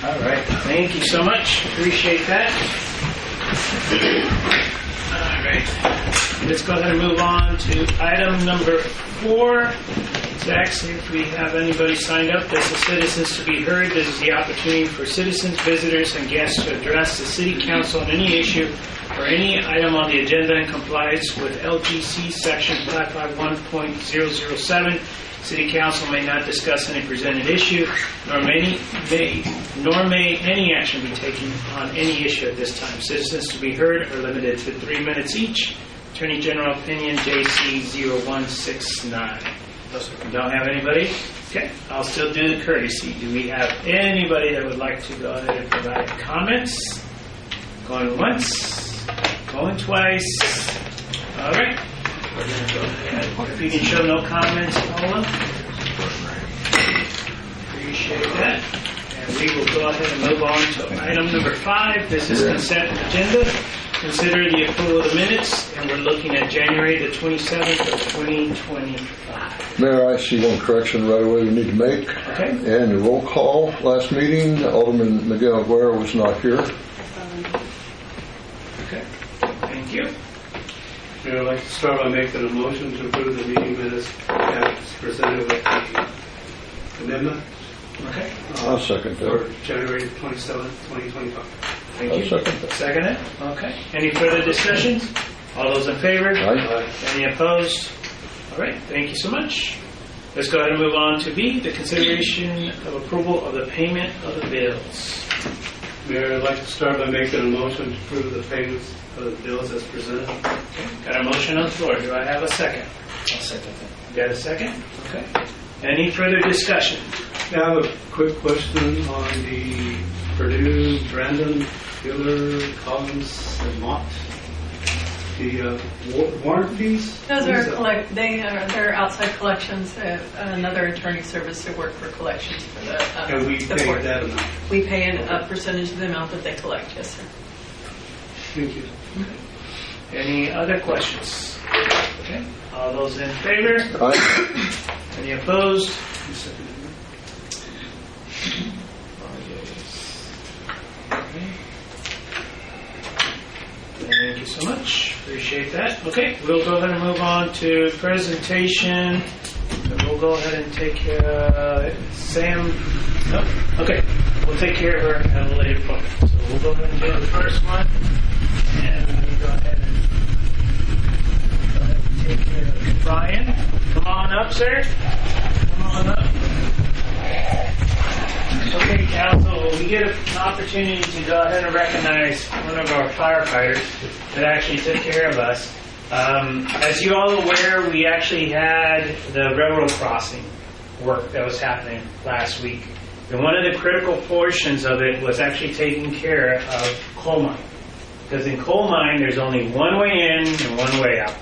All right, thank you so much. Appreciate that. All right, let's go ahead and move on to item number 4. Zach, see if we have anybody signed up. This is citizens to be heard. This is the opportunity for citizens, visitors, and guests to address the City Council on any issue or any item on the agenda in compliance with LGC Section 551.007. City Council may not discuss any presented issue, nor may any action be taken on any issue at this time. Citizens to be heard are limited to 3 minutes each. Attorney General Opinion JC 0169. Don't have anybody? Okay, I'll still do the courtesy. Do we have anybody that would like to go ahead and provide comments? Going once, going twice. All right. We're going to go ahead. If you can show no comments, Paula. Appreciate that. And we will go ahead and move on to item number 5. This is consent agenda. Consider the approval of the minutes, and we're looking at January the 27th of 2025. Mayor, I see one correction right away we need to make. Okay. And the roll call last meeting, Alderman Miguel Aguirre was not here. Okay. Thank you. I'd like to start by making a motion to approve the meeting minutes as presented with the amendment. Okay. I'll second For that. January 27th, 2025. Thank you. I'll second that. Second it? Okay. Any further discussions? All those in favor? Aye. Any opposed? All right. Thank you so much. Let's go ahead and move on to B, the consideration of approval of the payment of the bills. Mayor, I'd like to start by making a motion to approve the payments of the bills as presented. Okay. Got a motion on the floor. Do I have a second? I'll second that. Got a second? Okay. Any further discussion? I have a quick question on the Purdue, Brandon, Hiller, Collins, and Mott. The warrant fees? Those are they're outside collections. Another attorney service to work for collections for the. And we the pay court. that amount. We pay a percentage of the amount that they collect. Yes, sir. Thank you. Any other questions? Okay. All those in favor? Aye. Any opposed? Thank you so much. Appreciate that. Okay, we'll go ahead and move on to presentation. And we'll go ahead and take Sam. Nope. Okay, we'll take care of her at a later point. So we'll go ahead and do the first one. And we'll go ahead and take care of Brian. Come on up, sir. Come on up. Okay, Council, we get an opportunity to go ahead and recognize one of our firefighters that actually took care of us. As you all aware, we actually had the railroad crossing work that was happening last week. And one of the critical portions of it was actually taking care of coal mine. Because in coal mine, there's only one way in and one way out.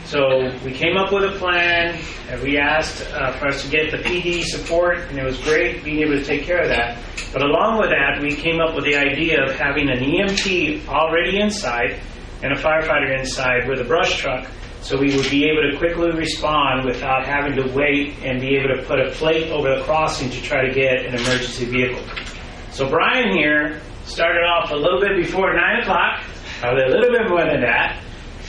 So we came up with a plan, and we asked for us to get the PD support, and it was great being able to take care of that. But along with that, we came up with the idea of having an EMT already inside and a firefighter inside with a brush truck, so we would be able to quickly respond without having to wait and be able to put a plate over the crossing to try to get an emergency vehicle. So Brian here started off a little bit before 9 o'clock, probably a little bit more than that.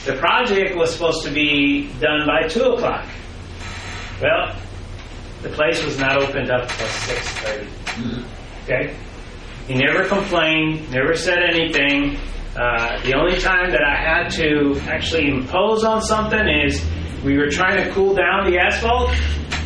The project was supposed to be done by 2 o'clock. Well, the place was not opened up until 6:30. Okay? He never complained, never said anything. The only time that I had to actually impose on something is we were trying to cool down the asphalt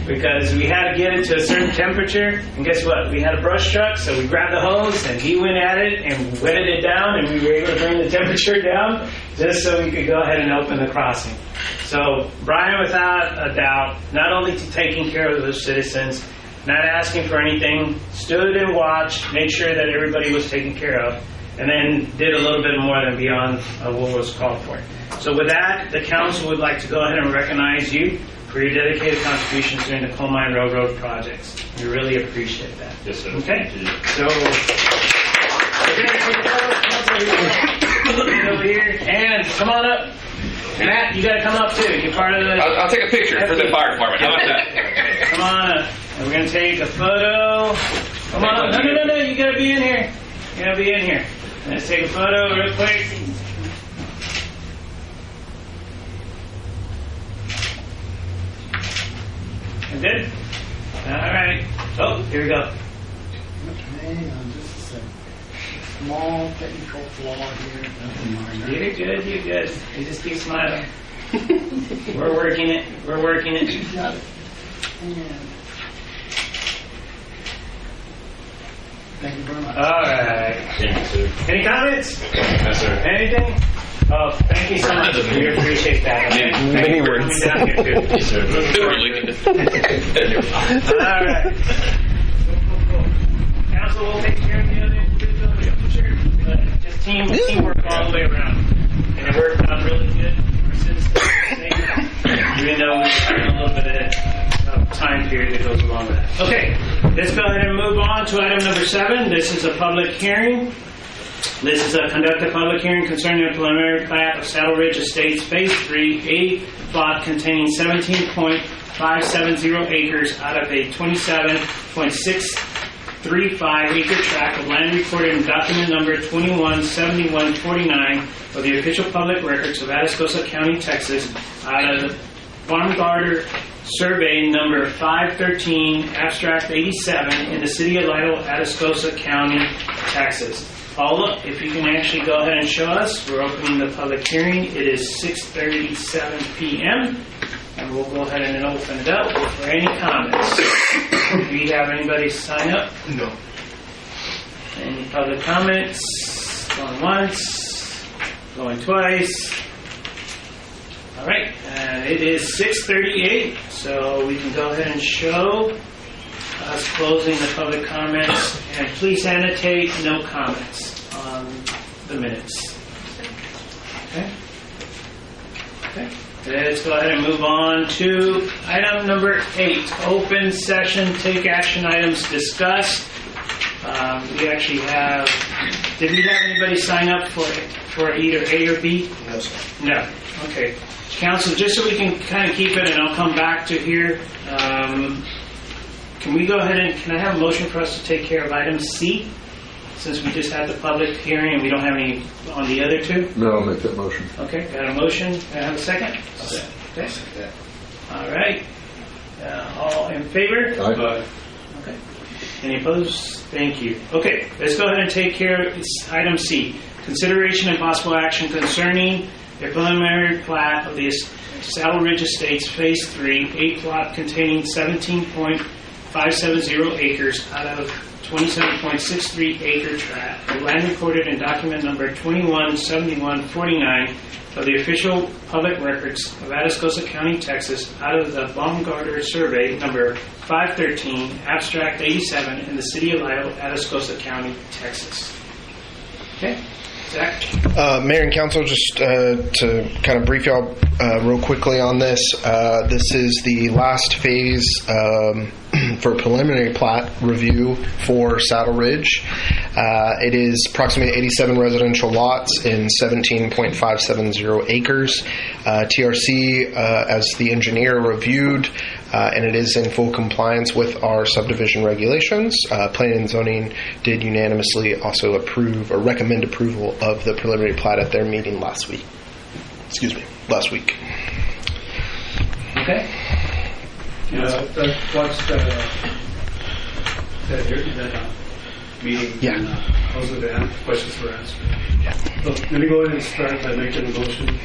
because we had to get it to a certain temperature. And guess what? We had a brush truck, so we grabbed the hose and he went at it and wetted it down, and we were able to bring the temperature down just so we could go ahead and open the crossing. So Brian, without a doubt, not only taking care of those citizens, not asking for anything, stood and watched, made sure that everybody was taken care of, and then did a little bit more than beyond what was called for. So with that, the council would like to go ahead and recognize you for your dedicated contributions during the coal mine railroad projects. We really appreciate that. Yes, sir. Okay. So we're going to take a photo over here, and come on up. Matt, you got to come up too. You're part of the. I'll take a picture for the fire department. How about that? Come on up. And we're going to take a photo. Come on up. No. You got to be be in here. You gotta be in here. Let's take a photo real quick. Good? All right. Oh, here we go. Hang on just a second. Small technical flaw here. Nothing minor. You're good, you're good. You just keep smiling. We're working it. We're working it. You got it. And thank you very much. All right. Thank you, sir. Any comments? Yes, sir. Anything? Oh, thank you so much. We appreciate that. Okay. Thank you for coming down here, too. Yes, sir. All right. Council will take care of the other individuals. Yeah, sure. Just teamwork all the way around. And it worked out really good. Our citizens, even though we have a little bit of time period that goes along with that. Okay, let's go ahead and move on to item number 7. This is a public hearing. This is a conduct a public hearing concerning a preliminary plat of Saddle Ridge Estates Phase 3, a plot containing 17.570 acres out of a 27.635 acre tract of land recorded in document number 217149 of the official public records of Atascosa County, Texas, out of the Baumgartner Survey number 513, abstract 87, in the city of Lytle, Atascosa County, Texas. Paula, if you can actually go ahead and show us, we're opening the public hearing. It is 6:37 p.m. and we'll go ahead and open it up for any comments. Do we have anybody sign up? No. Any public comments? Going once, going twice. All right, and it is 6:38, so we can go ahead and show us closing the public comments, and please annotate no comments on the minutes. Okay? Okay. Let's go ahead and move on to item number 8, open session, take action items discussed. We actually have, did we have anybody sign up for either A or B? No, sir. No. Okay. Council, just so we can kind of keep it, and I'll come back to here. Can we go ahead and, can I have a motion for us to take care of item C? Since we just had the public hearing and we don't have any on the other two? No, I'll make that motion. Okay, got a motion. Can I have a second? Okay. All right. All in favor? Aye. Okay. Any opposed? Thank you. Okay, let's go ahead and take care of item C. Consideration and possible action concerning a preliminary plat of the Saddle Ridge Estates Phase 3, a plot containing 17.570 acres out of 27.63 acre tract of land recorded in document number 217149 of the official public records of Atascosa County, Texas, out of the Baumgartner Survey number 513, abstract 87, in the city of Lytle, Atascosa County, Texas. Okay, Zach? Mayor and Council, just to kind of brief y'all real quickly on this. This is the last phase for preliminary plat review for Saddle Ridge. It is approximately 87 residential lots in 17.570 acres. TRC, as the engineer, reviewed, and it is in full compliance with our subdivision regulations. Planning and Zoning did unanimously also approve or recommend approval of the preliminary plat at their meeting last week. Last week. Okay. What's the meeting? Yeah. Those are the questions were answered. So let me go ahead and start by making a motion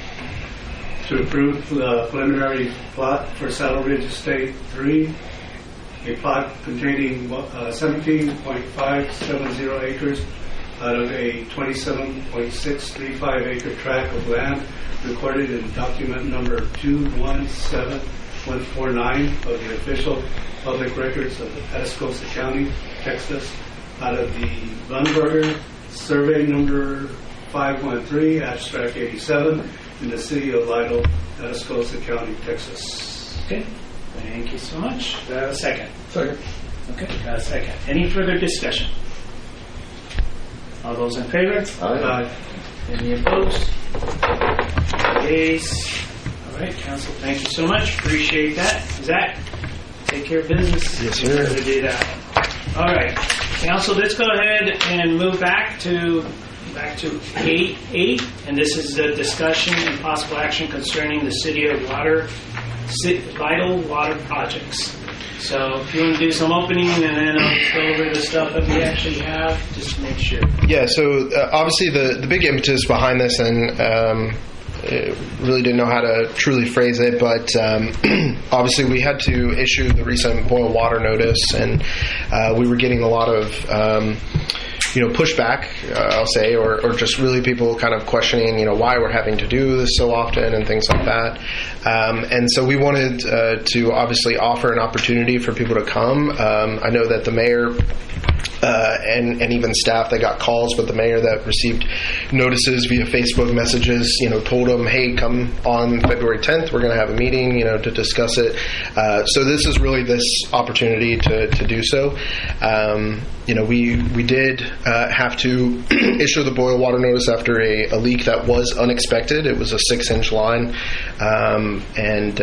to approve the preliminary plot for Saddle Ridge Estate 3, a plot containing 17.570 acres out of a 27.635 acre tract of land recorded in document number 217149 of the official public records of Atascosa County, Texas, out of the Baumgartner Survey number 513, abstract 87, in the city of Lytle, Atascosa County, Texas. Okay. Thank you so much. Do I have a second? Second. Okay, got a second. Any further discussion? All those in favor? Aye. Any opposed? Yes. All right, Council, thank you so much. Appreciate that. Zach, take care of business. Yes, sir. To do that. All right. Council, let's go ahead and move back to 8, and this is the discussion and possible action concerning the city of vital water projects. So if you want to do some opening, and then I'll just go over the stuff that we actually have, just to make sure. Yeah, so obviously the big impetus behind this, and really didn't know how to truly phrase it, but obviously we had to issue the recent boil water notice, and we were getting a lot of pushback, I'll say, or just really people kind of questioning, why we're having to do this so often and things like that. And so we wanted to obviously offer an opportunity for people to come. I know that the mayor and even staff that got calls, but the mayor that received notices via Facebook messages, told them, hey, come on February 10th, we're going to have a meeting, to discuss it. So this is really this opportunity to do so. We did have to issue the boil water notice after a leak that was unexpected. It was a 6-inch line, and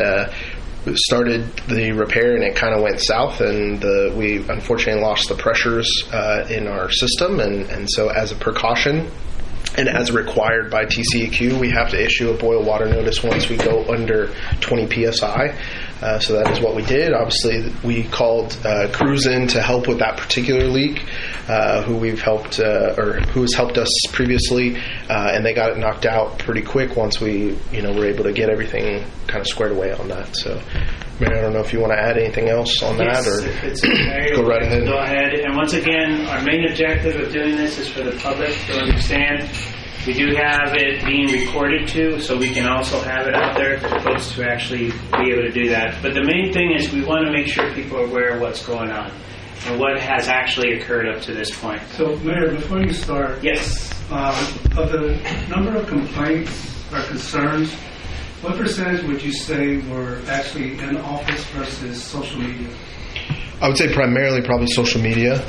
started the repair, and it kind of went south, and we unfortunately lost the pressures in our system, and so as a precaution and as required by TCEQ, we have to issue a boil water notice once we go under 20 psi. So that is what we did. Obviously, we called crews in to help with that particular leak, who has helped us previously, and they got it knocked out pretty quick once we were able to get everything kind of squared away on that. So, Mary, I don't know if you want to add anything else on that, or if it's okay, go right ahead. Go ahead. And once again, our main objective of doing this is for the public to understand. We do have it being recorded too, so we can also have it out there for folks to actually be able to do that. But the main thing is we want to make sure people are aware of what's going on and what has actually occurred up to this point. So, Mayor, before you start, Yes. of the number of complaints or concerns, what percentage would you say were actually in office versus social media? I would say primarily probably social media.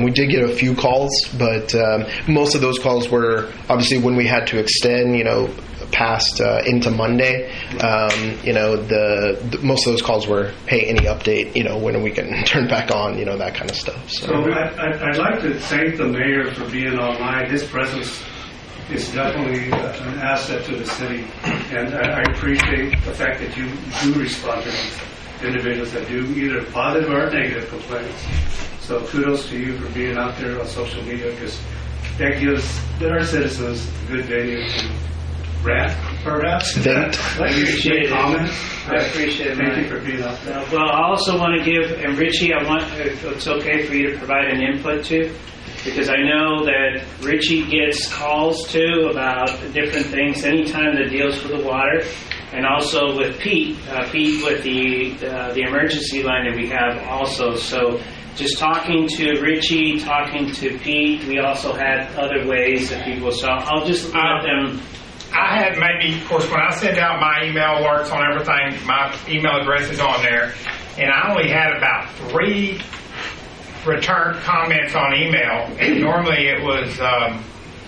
We did get a few calls, but most of those calls were obviously when we had to extend, past into Monday. Most of those calls were, hey, any update, when we can turn back on, that kind of stuff. So I'd like to thank the mayor for being online. His presence is definitely an asset to the city, and I appreciate the fact that you do respond to these individuals that do either positive or negative complaints. So kudos to you for being out there on social media, because that gives our citizens a good venue to rant, perhaps. I appreciate it. Comments. I appreciate it. Thank you for being out there. Well, I also want to give, and Richie, I want, if it's okay for you to provide an input too, because I know that Richie gets calls too about different things anytime that deals with the water. And also with Pete with the emergency line that we have also. So just talking to Richie, talking to Pete, we also had other ways that people. So I'll just let them. I had maybe, of course, when I send out my email alerts on everything, my email address is on there, and I only had about 3 return comments on email. And normally it was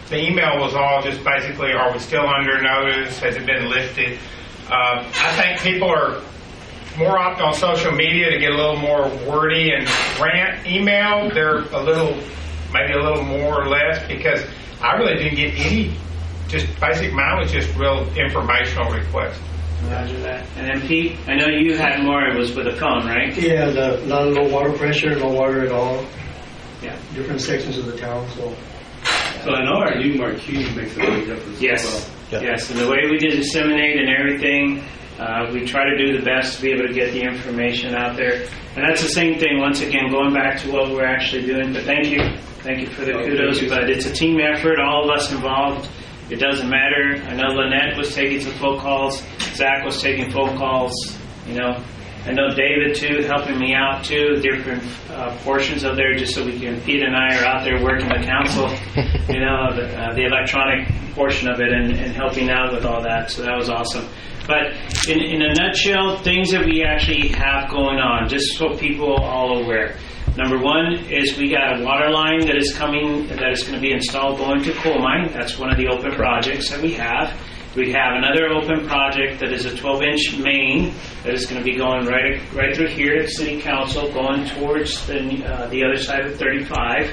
the email was all just basically, are we still under notice? Has it been lifted? I think people are more opt on social media to get a little more wordy and rant email. They're maybe a little more or less, because I really didn't get any, just basic, mine was just real informational requests. Roger that. And then Pete, I know you had more, it was with a phone, right? Yeah, not low water pressure, no water at all. Yeah. Different sections of the town, so. So I know our new marquee makes a big difference. Yes. As well. Yes, and the way we disseminate and everything, we try to do the best to be able to get the information out there. And that's the same thing, once again, going back to what we're actually doing. But thank you for the kudos. But it's a team effort, all of us involved. It doesn't matter. I know Lynette was taking some phone calls. Zach was taking phone calls. I know David too, helping me out too, different portions of there, just so we can. Pete and I are out there working the council, the electronic portion of it, and helping out with all that. So that was awesome. But in a nutshell, things that we actually have going on, just so people are all aware. Number one is we got a water line that is coming, that is going to be installed going to coal mine. That's one of the open projects that we have. We have another open project that is a 12-inch main that is going to be going right through here at City Council, going towards the other side of 35,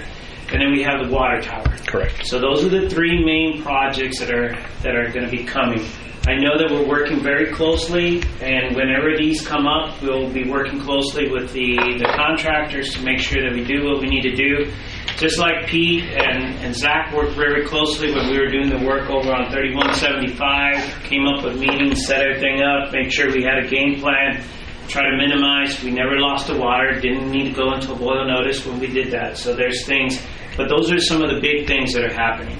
and then we have the water tower. Correct. So those are the three main projects that are going to be coming. I know that we're working very closely, and whenever these come up, we'll be working closely with the contractors to make sure that we do what we need to do. Just like Pete and Zach worked very closely when we were doing the work over on 3175, came up with meetings, set everything up, make sure we had a game plan, try to minimize. We never lost the water, didn't need to go into a boil notice when we did that. So there's things, but those are some of the big things that are happening.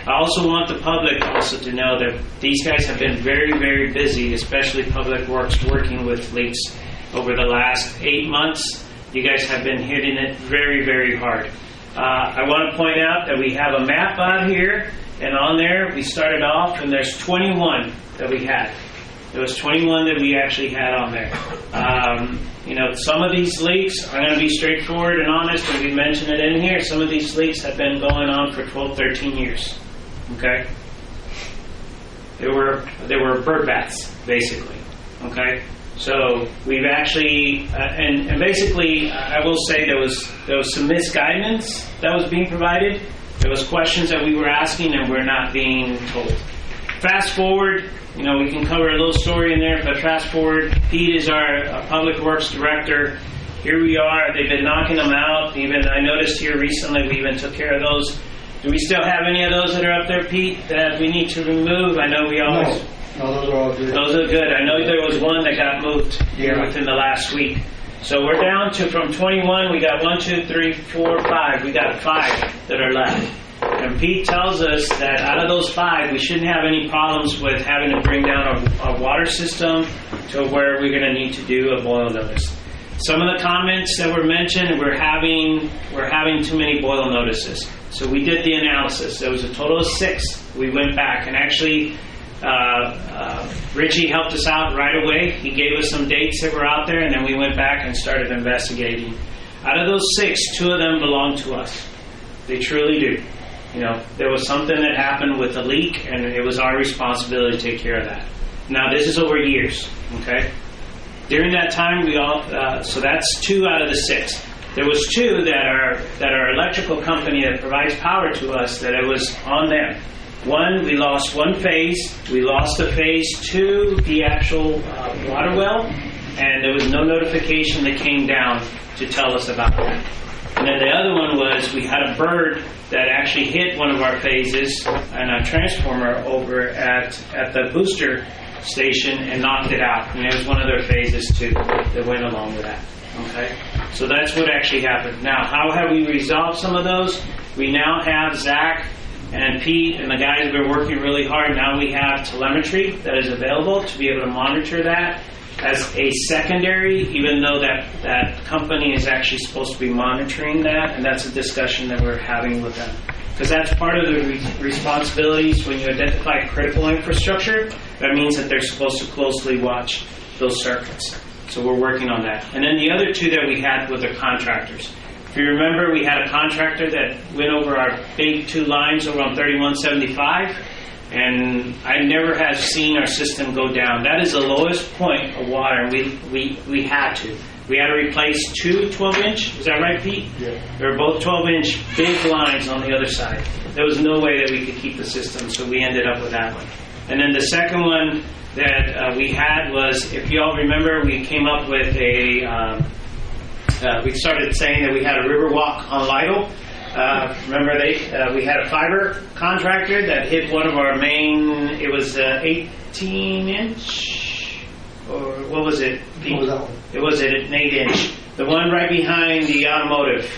I also want the public also to know that these guys have been very, very busy, especially Public Works, working with leaks over the last 8 months. You guys have been hitting it very, very hard. I want to point out that we have a map out here, and on there we started off, and there's 21 that we had. There was 21 that we actually had on there. Some of these leaks, I'm going to be straightforward and honest, and we mentioned it in here, some of these leaks have been going on for 12, 13 years. Okay? They were bird baths, basically. Okay? So we've actually, and basically, I will say there was some misguidance that was being provided. There was questions that we were asking and we're not being told. Fast forward, we can cover a little story in there, but fast forward, Pete is our Public Works Director. Here we are. They've been knocking them out. Even I noticed here recently, we even took care of those. Do we still have any of those that are up there, Pete, that we need to remove? I know we always... No, those are all good. Those are good. I know there was one that got moved here within the last week. So we're down to, from 21, we got 1, 2, 3, 4, 5. We got 5 that are left. And Pete tells us that out of those 5, we shouldn't have any problems with having to bring down a water system to where we're going to need to do a boil notice. Some of the comments that were mentioned, we're having too many boil notices. So we did the analysis. There was a total of 6. We went back and actually... Richie helped us out right away. He gave us some dates that were out there, and then we went back and started investigating. Out of those 6, 2 of them belong to us. They truly do. There was something that happened with a leak, and it was our responsibility to take care of that. Now, this is over years, okay? During that time, so that's 2 out of the 6. There was 2 that our electrical company that provides power to us, that it was on them. 1, we lost 1 phase. We lost a phase to the actual water well, and there was no notification that came down to tell us about that. And then the other one was we had a bird that actually hit one of our phases and a transformer over at the booster station and knocked it out. And it was one of their phases too that went along with that. Okay, so that's what actually happened. Now, how have we resolved some of those? We now have Zach and Pete and the guys have been working really hard. Now we have telemetry that is available to be able to monitor that as a secondary, even though that company is actually supposed to be monitoring that, and that's a discussion that we're having with them. Because that's part of the responsibilities when you identify critical infrastructure. That means that they're supposed to closely watch those circuits. So we're working on that. And then the other 2 that we had were the contractors. If you remember, we had a contractor that went over our big 2 lines over on 3175, and I never have seen our system go down. That is the lowest point of water. We had to. We had to replace 2 12-inch. Is that right, Pete? Yeah. They were both 12-inch big lines on the other side. There was no way that we could keep the system, so we ended up with that one. And then the second one that we had was, if you all remember, we came up with we started saying that we had a river walk on Lytle. Remember, we had a fiber contractor that hit one of our main, it was 18-inch, or what was it? What was that one? It was an 8-inch. The one right behind the automotive.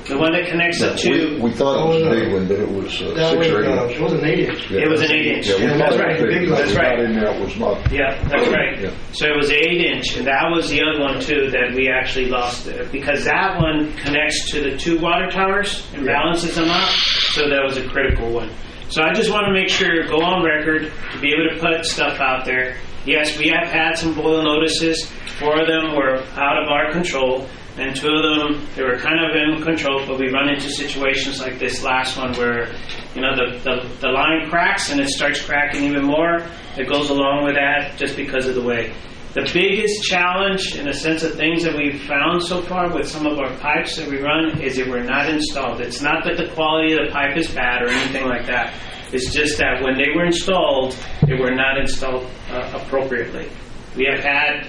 The one that connects the 2. We thought it was a big one, but it was 6 or 8 inch. It was an 8-inch. It was an 8-inch. Yeah, That's right. That's right. In there, it was not. Yeah, that's right. Yeah. So it was 8-inch, and that was the other one too that we actually lost because that one connects to the 2 water towers and balances them out. So that was a critical one. So I just want to make sure, go on record to be able to put stuff out there. Yes, we have had some boil notices. 4 of them were out of our control. and 2 of them, they were kind of in control, but we run into situations like this last one where, the line cracks and it starts cracking even more. It goes along with that just because of the way. The biggest challenge in the sense of things that we've found so far with some of our pipes that we run is that we're not installed. It's not that the quality of the pipe is bad or anything like that. It's just that when they were installed, they were not installed appropriately. We have had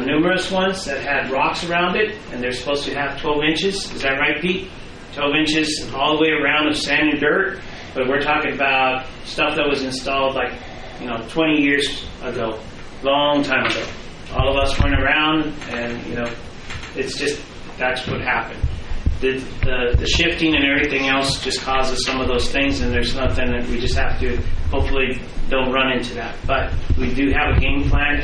numerous ones that had rocks around it, and they're supposed to have 12 inches. Is that right, Pete? 12 inches all the way around of sand and dirt. But we're talking about stuff that was installed 20 years ago, long time ago. All of us went around, and it's just that's what happened. The shifting and everything else just causes some of those things, and there's nothing that we just have to hopefully don't run into that. But we do have a game plan,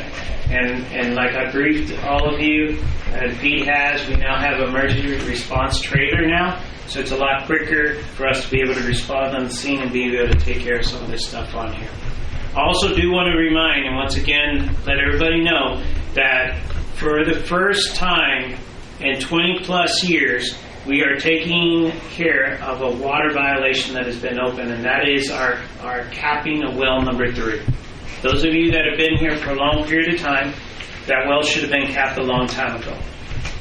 and like I briefed all of you, and Pete has, we now have an emergency response trailer now, so it's a lot quicker for us to be able to respond on the scene and be able to take care of some of this stuff on here. I also do want to remind, and once again, let everybody know that for the first time in 20 plus years, we are taking care of a water violation that has been open, and that is our capping of well number 3. Those of you that have been here for a long period of time, that well should have been capped a long time ago.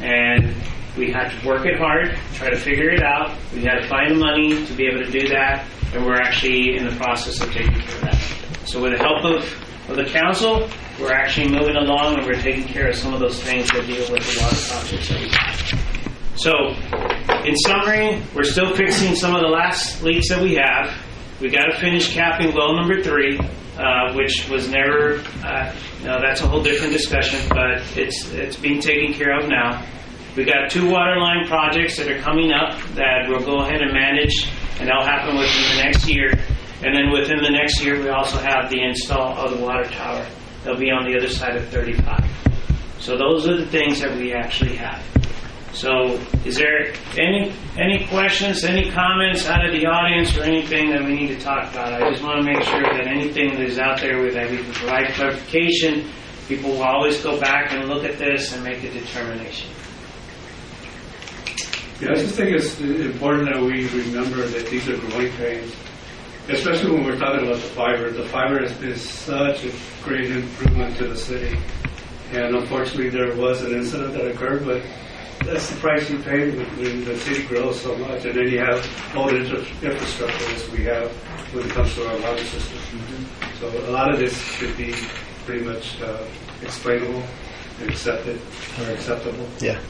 And we had to work it hard, try to figure it out. We had to find the money to be able to do that, and we're actually in the process of taking care of that. So with the help of the council, we're actually moving along, and we're taking care of some of those things that deal with the water projects that we have. So, in summary, we're still fixing some of the last leaks that we have. We got to finish capping well number 3, which was never, that's a whole different discussion, but it's being taken care of now. We got 2 water line projects that are coming up that we'll go ahead and manage, and that'll happen within the next year. And then within the next year, we also have the install of the water tower. They'll be on the other side of 35. So those are the things that we actually have. So is there any questions, any comments out of the audience or anything that we need to talk about? I just want to make sure that anything that is out there that we can provide clarification, people will always go back and look at this and make a determination. Yeah, I just think it's important that we remember that these are growing pains, especially when we're talking about the fiber. The fiber has been such a great improvement to the city. And unfortunately, there was an incident that occurred, but that's the price you pay when the city grows so much. And then you have all the infrastructure as we have when it comes to our water system. Mm-hmm. So a lot of this should be pretty much explainable and accepted or acceptable. Yeah.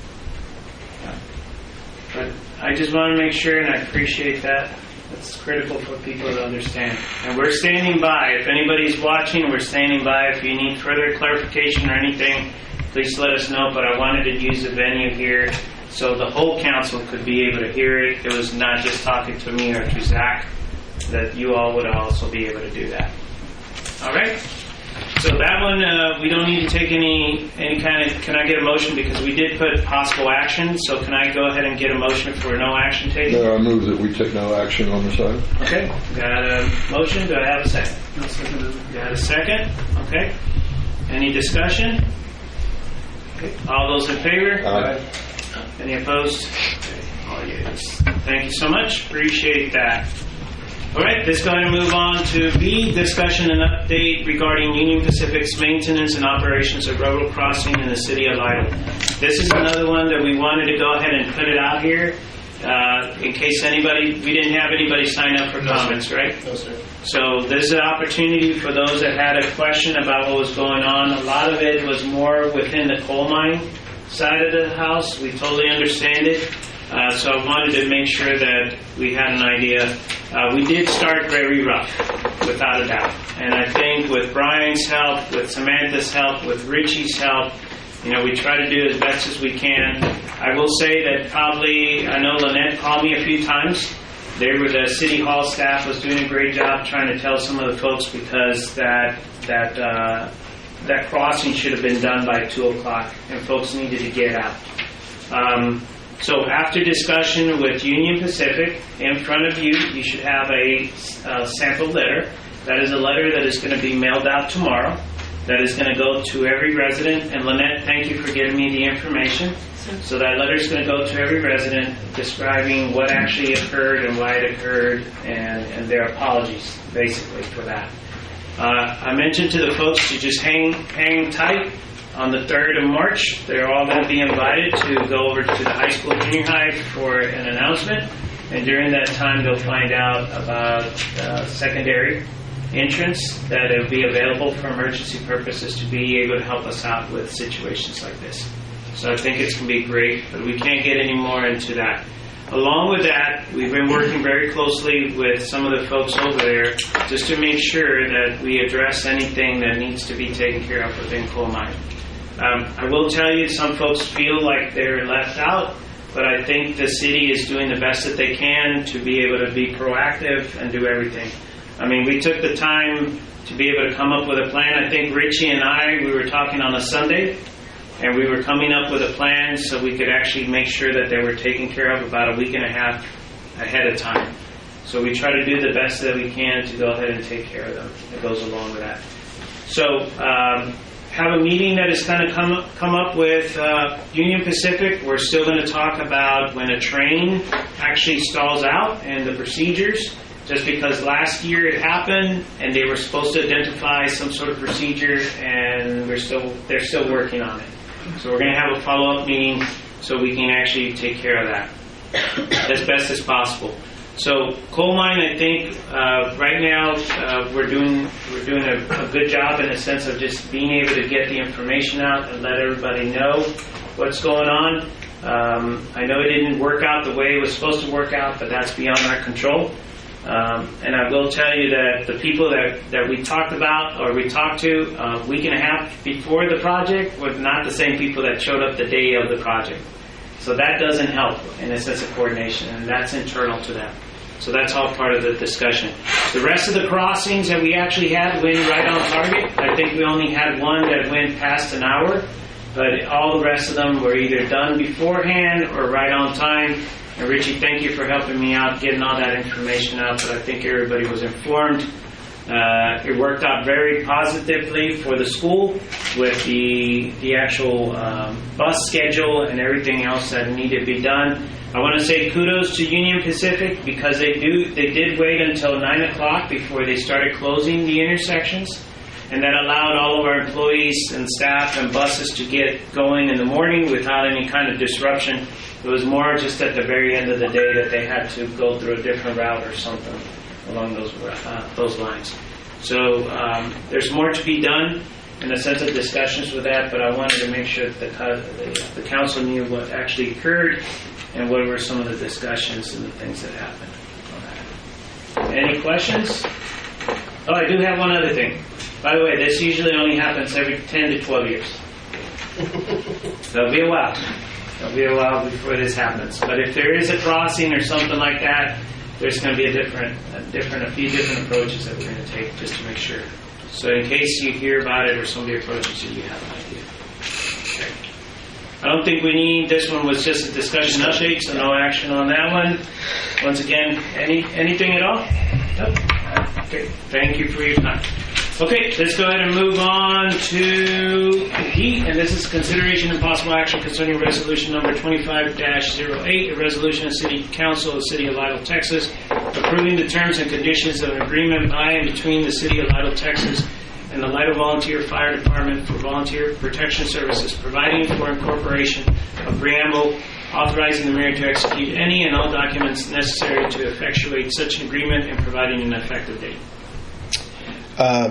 But I just want to make sure, and I appreciate that. It's critical for people to understand. And we're standing by. If anybody's watching, we're standing by. If you need further clarification or anything, please let us know. But I wanted to use the venue here so the whole council could be able to hear it. It was not just talking to me or to Zach, that you all would also be able to do that. All right? So that one, we don't need to take any kind of, can I get a motion? Because we did put possible action, so can I go ahead and get a motion for no action taken? I move that we take no action on this item. Okay, got a motion, do I have a second? No second. Got a second, okay. Any discussion? Okay. All those in favor? Aye. Any opposed? Okay. All yes. Thank you so much, appreciate that. All right, let's go ahead and move on to B, discussion and update regarding Union Pacific's maintenance and operations of railroad crossing in the city of Lytle. This is another one that we wanted to go ahead and put it out here in case anybody, we didn't have anybody sign up for comments, right? No, sir. So this is an opportunity for those that had a question about what was going on. A lot of it was more within the coal mine side of the house. We totally understand it. So I wanted to make sure that we had an idea. We did start very rough, without a doubt. And I think with Brian's help, with Samantha's help, with Richie's help, we try to do as best as we can. I will say that probably, I know Lynette called me a few times. The city hall staff was doing a great job trying to tell some of the folks because that crossing should have been done by 2 o'clock and folks needed to get out. So after discussion with Union Pacific, in front of you, you should have a sample letter. That is a letter that is going to be mailed out tomorrow. that is going to go to every resident. And Lynette, thank you for getting me the information. So that letter is going to go to every resident describing what actually occurred and why it occurred, and their apologies, basically, for that. I mentioned to the folks to just hang tight. On the 3rd of March, they're all going to be invited to go over to the high school junior high for an announcement. And during that time, they'll find out about secondary entrance that will be available for emergency purposes to be able to help us out with situations like this. So I think it's going to be great, but we can't get any more into that. Along with that, we've been working very closely with some of the folks over there just to make sure that we address anything that needs to be taken care of within coal mine. I will tell you, some folks feel like they're left out, but I think the city is doing the best that they can to be able to be proactive and do everything. I mean, we took the time to be able to come up with a plan. I think Richie and I, we were talking on a Sunday, and we were coming up with a plan so we could actually make sure that they were taken care of about a week and a half ahead of time. So we try to do the best that we can to go ahead and take care of them. It goes along with that. So have a meeting that is going to come up with Union Pacific. We're still going to talk about when a train actually stalls out and the procedures. Just because last year it happened and they were supposed to identify some sort of procedure, and they're still working on it. So we're going to have a follow-up meeting so we can actually take care of that as best as possible. So coal mine, I think right now we're doing a good job in the sense of just being able to get the information out and let everybody know what's going on. I know it didn't work out the way it was supposed to work out, but that's beyond our control. And I will tell you that the people that we talked about or we talked to a week and a half before the project were not the same people that showed up the day of the project. So that doesn't help in a sense of coordination, and that's internal to them. So that's all part of the discussion. The rest of the crossings that we actually had went right on target. I think we only had one that went past an hour, but all the rest of them were either done beforehand or right on time. And Richie, thank you for helping me out, getting all that information out, but I think everybody was informed. It worked out very positively for the school with the actual bus schedule and everything else that needed to be done. I want to say kudos to Union Pacific because they did wait until 9 o'clock before they started closing the intersections, and that allowed all of our employees and staff and buses to get going in the morning without any kind of disruption. It was more just at the very end of the day that they had to go through a different route or something along those lines. So there's more to be done in the sense of discussions with that, but I wanted to make sure that the council knew what actually occurred and what were some of the discussions and the things that happened on that. Any questions? Oh, I do have one other thing. By the way, this usually only happens every 10 to 12 years. So it'll be a while. It'll be a while before this happens. But if there is a crossing or something like that, there's going to be a few different approaches that we're going to take just to make sure. So in case you hear about it or somebody approaches you, you have an idea. Okay. I don't think we need, this one was just a discussion update, so no action on that one. Once again, anything at all? Nope. Okay, thank you for your time. Okay, let's go ahead and move on to D, and this is consideration and possible action concerning resolution number 25-08, a resolution of City Council of the City of Lytle, Texas, approving the terms and conditions of an agreement by and between the City of Lytle, Texas, and the Lytle Volunteer Fire Department for Volunteer Protection Services, providing for incorporation of preamble, authorizing the mayor to execute any and all documents necessary to effectuate such an agreement and providing an effective date.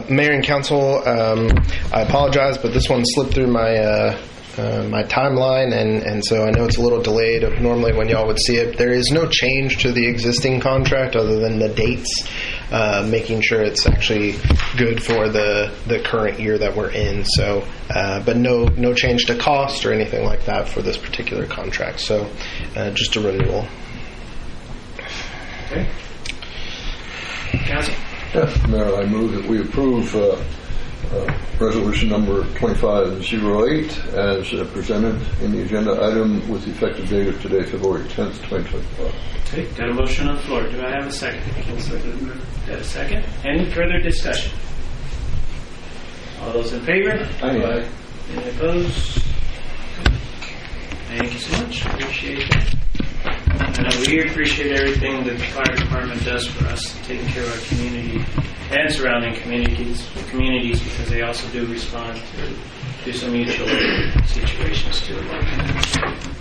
Mayor and Council, I apologize, but this one slipped through my my timeline, and so I know it's a little delayed of normally when y'all would see it. There is no change to the existing contract other than the dates, making sure it's actually good for the current year that we're in. So, but no change to cost or anything like that for this particular contract. So, just a renewal. Okay. Council. Yes, Mayor, I move that we approve resolution number 2508 as presented in the agenda item with the effective date of today, February 10th, 2025. Okay, got a motion on the floor. Do I have a second? Got a second? Any further discussion? All those in favor? Aye. Any opposed? Thank you so much. Appreciate that. And we appreciate everything that the fire department does for us, taking care of our community and surrounding communities, because they also do respond to some mutual situations too.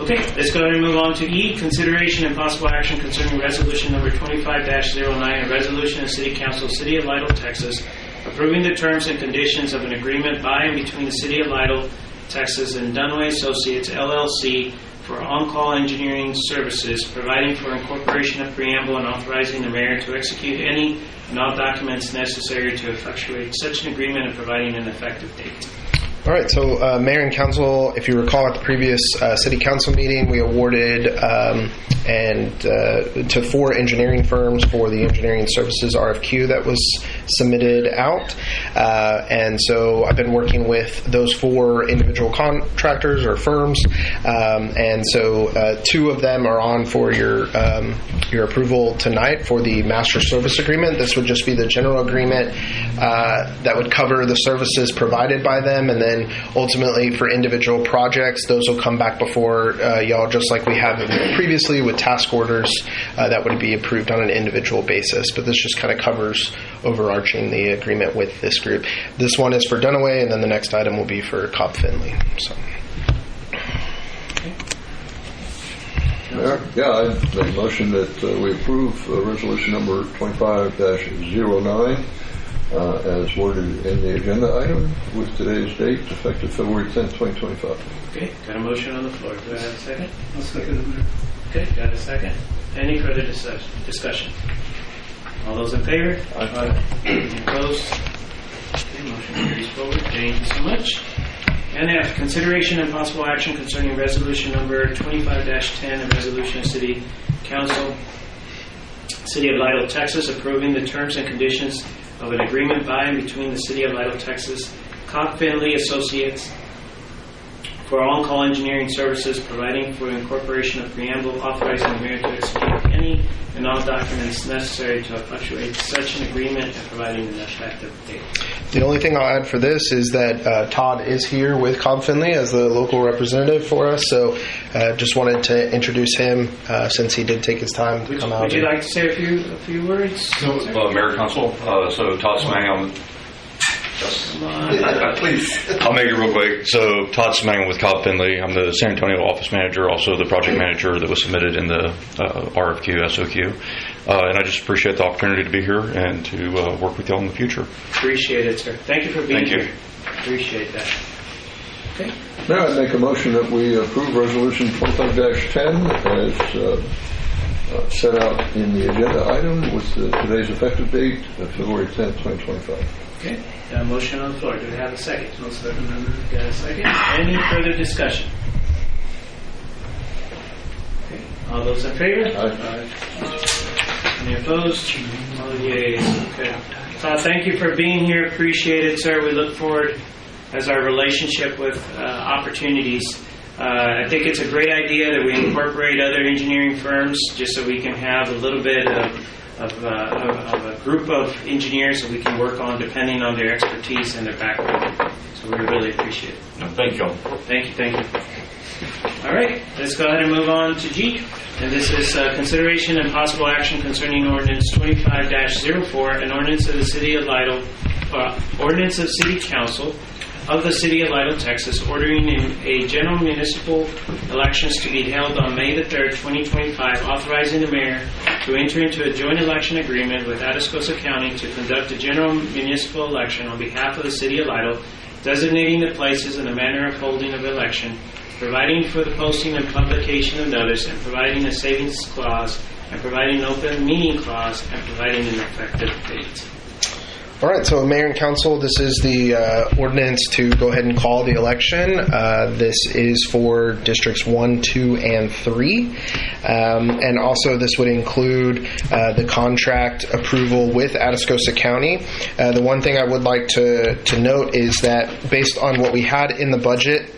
Okay, let's go ahead and move on to E, consideration and possible action concerning resolution number 25-09, a resolution of the City Council, City of Lytle, Texas, approving the terms and conditions of an agreement by and between the City of Lytle, Texas and Dunaway Associates, LLC, for on-call engineering services, providing for incorporation of preamble and authorizing the mayor to execute any and all documents necessary to effectuate such an agreement and providing an effective date. All right, so Mayor and Council, if you recall at the previous City Council meeting, we awarded to 4 engineering firms for the engineering services RFQ that was submitted out. And so I've been working with those 4 individual contractors or firms. And so 2 of them are on for your approval tonight for the master service agreement. This would just be the general agreement that would cover the services provided by them, and then ultimately for individual projects, those will come back before y'all, just like we have previously with task orders that would be approved on an individual basis. But this just kind of covers overarching the agreement with this group. This one is for Dunaway, and then the next item will be for Cobb Finley. So. Yeah, I make a motion that we approve resolution number 25-09 as worded in the agenda item with today's date, effective February 10th, 2025. Okay, got a motion on the floor. Do I have a second? I'll second it, Mayor. Okay, got a second. Any further discussion? All those in favor? Aye. Any opposed? Okay, motion carries forward. Thank you so much. And F, consideration and possible action concerning resolution number 25-10, a resolution of City Council, City of Lytle, Texas, approving the terms and conditions of an agreement by and between the City of Lytle, Texas, Cobb Finley Associates, for on-call engineering services, providing for incorporation of preamble, authorizing the mayor to execute any and all documents necessary to effectuate such an agreement, and providing an effective date. The only thing I'll add for this is that Todd is here with Cobb Finley as the local representative for us, so just wanted to introduce him since he did take his time to come out. Would you like to say a few words? So, Mayor Council, so Todd Smang, please. I'll make it real quick. So Todd Smang with Cobb Finley. I'm the San Antonio office manager, also the project manager that was submitted in the RFQ, SOQ. And I just appreciate the opportunity to be here and to work with y'all in the future. Appreciate it, sir. Thank you for being here. Thank you. Appreciate that. Okay. Now I make a motion that we approve resolution 25-10 as set out in the agenda item with today's effective date of February 10th, 2025. Okay. Got a motion on the floor. Do we have a second? I'll second it, Mayor. Got a second? Any further discussion? Okay. All those in favor? Aye. Any opposed? All yeas. Okay. Todd, thank you for being here. Appreciate it, sir. We look forward as our relationship with opportunities. I think it's a great idea that we incorporate other engineering firms just so we can have a little bit of a group of engineers that we can work on depending on their expertise and their background. So we really appreciate it. Thank you. Thank you. All right, let's go ahead and move on to G. And this is consideration and possible action concerning ordinance 25-04, an ordinance of the City of Lytle, ordinance of City Council of the City of Lytle, Texas, ordering a general municipal elections to be held on May the 3rd, 2025, authorizing the mayor to enter into a joint election agreement with Atascosa County to conduct a general municipal election on behalf of the City of Lytle, designating the places and the manner of holding of election, providing for the posting and publication of notice, and providing a savings clause, and providing an open meeting clause, and providing an effective date. All right, so Mayor and Council, this is the ordinance to go ahead and call the election. This is for Districts 1, 2, and 3. And also this would include the contract approval with Atascosa County. The one thing I would like to note is that based on what we had in the budget,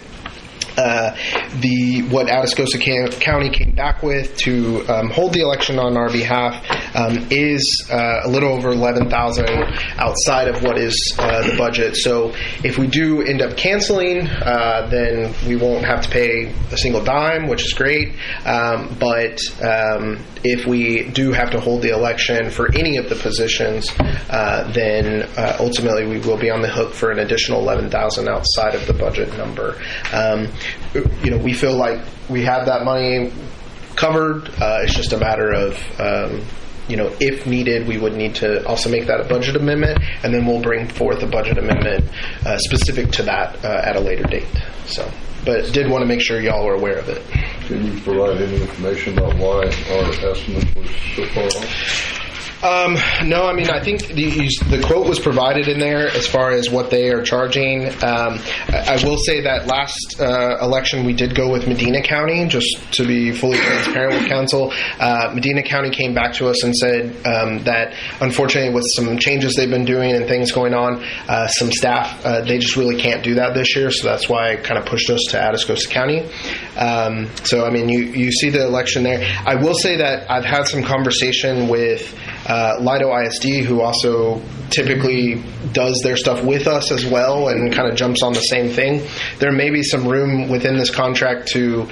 what Atascosa County came back with to hold the election on our behalf is a little over 11,000 outside of what is the budget. So if we do end up canceling, then we won't have to pay a single dime, which is great. But if we do have to hold the election for any of the positions, then ultimately we will be on the hook for an additional 11,000 outside of the budget number. We feel like we have that money covered. It's just a matter of if needed, we would need to also make that a budget amendment, and then we'll bring forth a budget amendment specific to that at a later date. So, but did want to make sure y'all are aware of it. Can you provide any information about why our estimate was so far off? No, I mean, I think the quote was provided in there as far as what they are charging. I will say that last election we did go with Medina County, just to be fully transparent with council. Medina County came back to us and said that unfortunately with some changes they've been doing and things going on, some staff, they just really can't do that this year, so that's why it kind of pushed us to Atascosa County. So, I mean, you see the election there. I will say that I've had some conversation with Lytle ISD, who also typically does their stuff with us as well and kind of jumps on the same thing. There may be some room within this contract to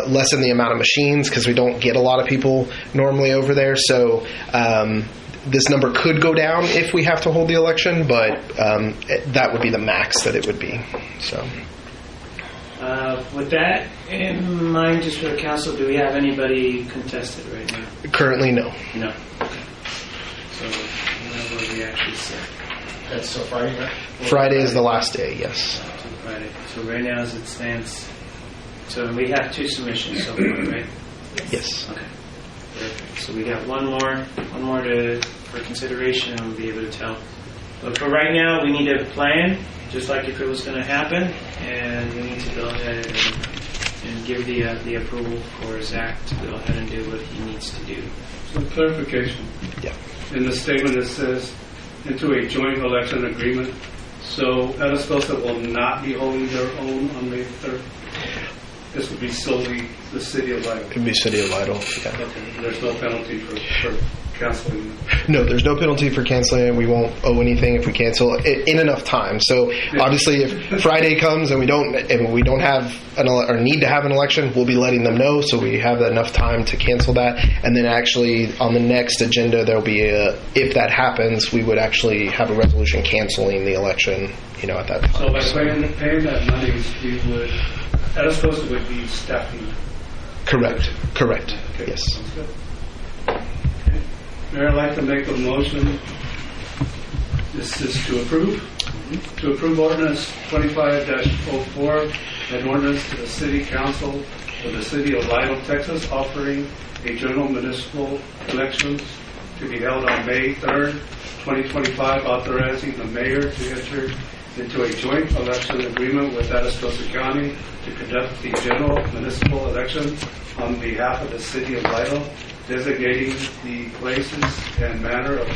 lessen the amount of machines because we don't get a lot of people normally over there. So this number could go down if we have to hold the election, but that would be the max that it would be. So. With that in mind, just for the council, do we have anybody contested right now? Currently, no. No. Okay. So, whenever we actually set. That's so Friday, right? Friday is the last day, yes. So Friday. So right now, as it stands, so we have 2 submissions so far, right? Yes. Okay. Perfect. So we got one more for consideration, and we'll be able to tell. But for right now, we need a plan, just like if it was going to happen, and we need to go ahead and give the approval for Zach to go ahead and do what he needs to do. Some clarification. Yeah. In the statement it says, into a joint election agreement. So Atascosa will not be holding their own on May 3rd. This would be solely the city of Lytle. It would be City of Lytle, yeah. Okay. There's no penalty for canceling. No, there's no penalty for canceling it. We won't owe anything if we cancel in enough time. So obviously, if Friday comes and we don't have or need to have an election, we'll be letting them know. So we have enough time to cancel that. And then actually on the next agenda, there'll be if that happens, we would actually have a resolution canceling the election. At that time. So by paying that money, Atascosa would be staffing. Correct. Okay. Yes. Sounds good. Mayor, I'd like to make a motion. This is to approve. To approve ordinance 25-04, an ordinance to the City Council of the City of Lytle, Texas, offering a general municipal elections to be held on May 3rd, 2025, authorizing the mayor to enter into a joint election agreement with Atascosa County to conduct the general municipal election on behalf of the City of Lytle, designating the places and manner of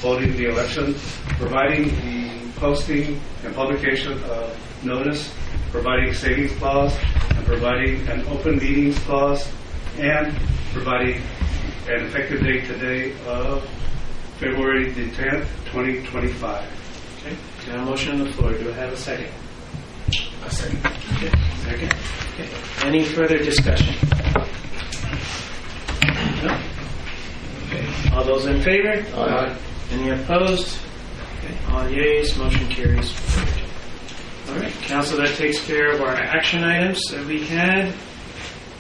holding the election, providing the posting and publication of notice, providing savings clause, and providing an open meetings clause, and providing an effective date today of February the 10th, 2025. Okay. Got a motion on the floor. Do I have a second? A second. Okay. Second. Okay. Any further discussion? No? Okay. All those in favor? Aye. Any opposed? Okay. All yeas. Motion carries forward. All right. Council, that takes care of our action items that we had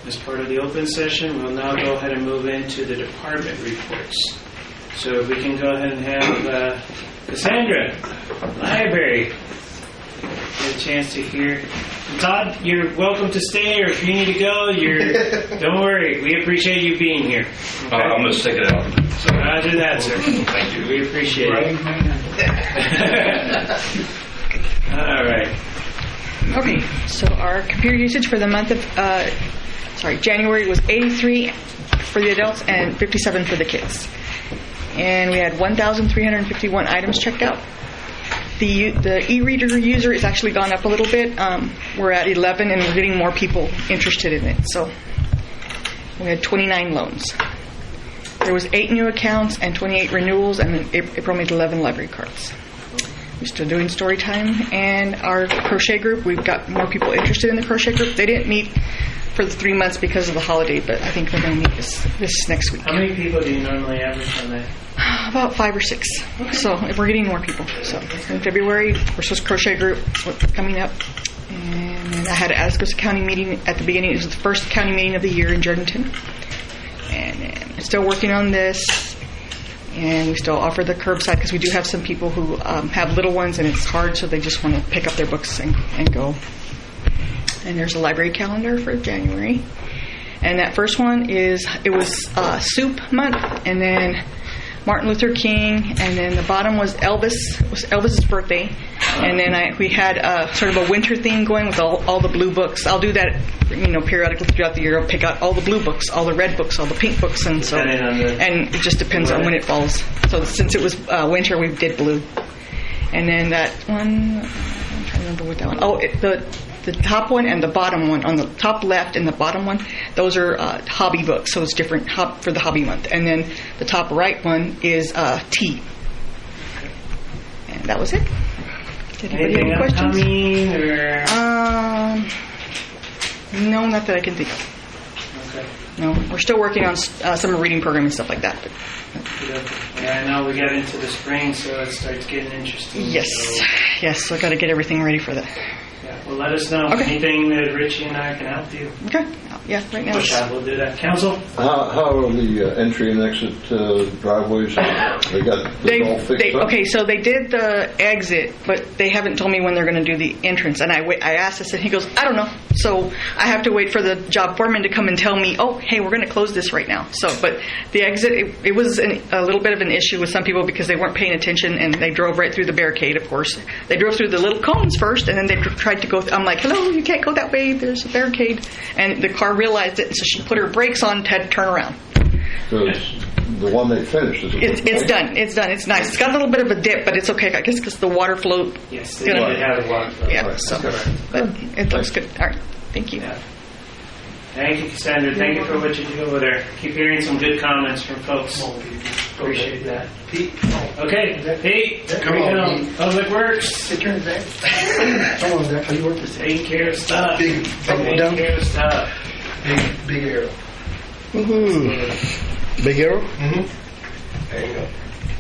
as part of the open session. We'll now go ahead and move into the department reports. So if we can go ahead and have Cassandra, library, get a chance to hear. Todd, you're welcome to stay, or if you need to go, don't worry. We appreciate you being here. Okay? I'm going to stick it out. So roger that, sir. Thank you. We appreciate it. All right. Okay, so our computer usage for the month of January was 83 for the adults and 57 for the kids. And we had 1,351 items checked out. The e-reader user has actually gone up a little bit. We're at 11 and we're getting more people interested in it. So we had 29 loans. There was 8 new accounts and 28 renewals, and then April made 11 library cards. We're still doing story time, and our crochet group, we've got more people interested in the crochet group. They didn't meet for the 3 months because of the holiday, but I think they're going to meet this next week. How many people do you normally average on that? About 5 or 6. So we're getting more people. So in February, we're supposed to crochet group coming up. And I had an Atascosa County meeting at the beginning. It was the first county meeting of the year in Jordanton. And I'm still working on this. And we still offer the curbside because we do have some people who have little ones and it's hard, so they just want to pick up their books and go. And there's a library calendar for January. And that first one it was Soup Month, and then Martin Luther King, and then the bottom was Elvis. It was Elvis's birthday. And then we had sort of a winter theme going with all the blue books. I'll do that, periodically throughout the year. I'll pick out all the blue books, all the red books, all the pink books, and so. And it just depends on when it falls. So since it was winter, we did blue. And then that one, I'm trying to remember what that one. Oh, the top one and the bottom one, on the top left and the bottom one, those are hobby books, so it's different for the hobby month. And then the top right one is tea. And that was it. Did anybody have any questions? No, not that I can think of. Okay. No, we're still working on summer reading program and stuff like that. But, yeah, I know we got into the spring, so it starts getting interesting. yes, so I got to get everything ready for that. Yeah, well, let us know anything that Richie and I can help you. Okay. Yeah, right now. We'll do that. Council? How are the entry and exit driveways? They got this all fixed up? Okay, so they did the exit, but they haven't told me when they're going to do the entrance. And I asked this, and he goes, I don't know. So I have to wait for the job foreman to come and tell me, oh, hey, we're going to close this right now. So, but the exit, it was a little bit of an issue with some people because they weren't paying attention, and they drove right through the barricade, of course. They drove through the little cones first, and then they tried to go. I'm like, hello, you can't go that way. There's a barricade. And the car realized it, and so she put her brakes on, had to turn around. So the one they finished, is it? It's done. It's nice. It's got a little bit of a dip, but it's okay, I guess, because the water flow. Yes, they have a water flow. Yeah, Right. so, but it looks good. All right, thank you. Yeah. Thank you, Cassandra. Thank you for what you do over there. Keep hearing some good comments from folks. Appreciate that. Pete. Okay, Pete. Come on, Pete. Public Works. Take care of that. Come on, Zach. How you work this? Taking care of stuff. Big Taking care of stuff. Big arrow. Woohoo. Big arrow? Mm-hmm. There you go.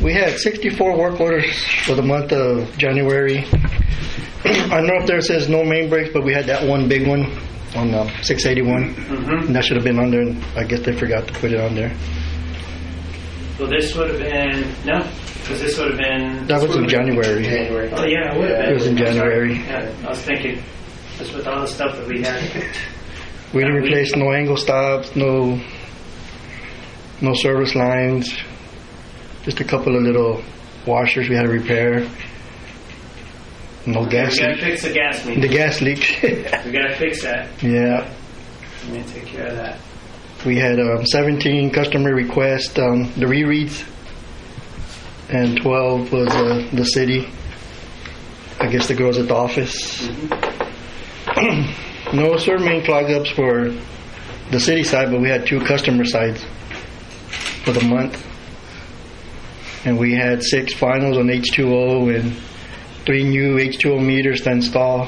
We had 64 work orders for the month of January. I don't know if there says no main breaks, but we had that one big one on 681. Mm-hmm. And that should have been on there, and I guess they forgot to put it on there. Well, this would have been, no, because this would have been... That was in January. Oh, yeah, it would have been. It was in January. Yeah, I was thinking, just with all the stuff that we had. We didn't replace no angle stops, no service lines, just a couple of little washers we had to repair. No gas We got to leak. fix the gas leak. The gas leak. We got to fix that. Yeah. I'm going to take care of that. We had 17 customer requests, the rereads, and 12 was the city. I guess the girls at the office. No sewer main clog-ups for the city side, but we had 2 customer sides for the month. And we had 6 finals on H2O and 3 new H2O meters to install.